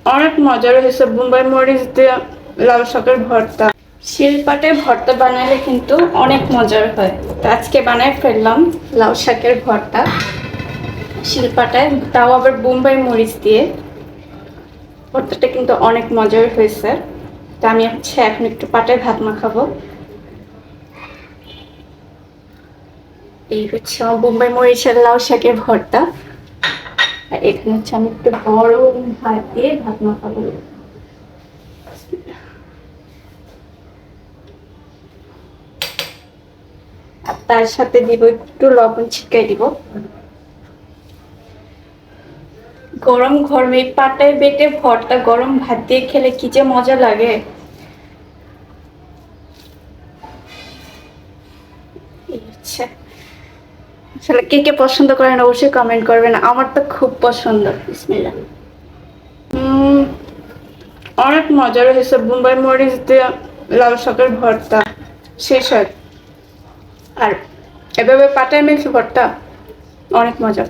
অনেক মজার হয়েছে বোম্বাই মরিচ দিয়ে লাল শাকের ভর্তা। শিলপাটে ভর্তা বানালে কিন্তু অনেক মজার হয়। তো আজকে বানাই ফেললাম লাউ শাকের ভর্তা শিলপাটায়, তাও আবার বোম্বাই মরিচ দিয়ে। ভর্তাটা কিন্তু অনেক মজার হয়েছে। তো আমি এখন একটু পাটায় ভাত মাখাবো। এই হচ্ছে আমার বোম্বাই মরিচের লাউ শাকের ভর্তা। আর এখানে হচ্ছে আমি একটু গরম ভাত দিয়ে ভাত মাখাবো। আর তার সাথে দিব একটু লবণ ছিটকাই দিব। গরম গরমে পাটায় বেটে ভর্তা গরম ভাত দিয়ে খেলে কি যে মজা লাগে। এই হচ্ছে, আসলে কে কে পছন্দ করেন অবশ্যই কমেন্ট করবেন, আমার তো খুব পছন্দ। বিসমিল্লাহ। অনেক মজার হয়েছে বোম্বাই মরিচ দিয়ে লাল শাকের ভর্তা, শেষ হয়। আর এভাবে পাটায় মেখে ভর্তা অনেক মজা।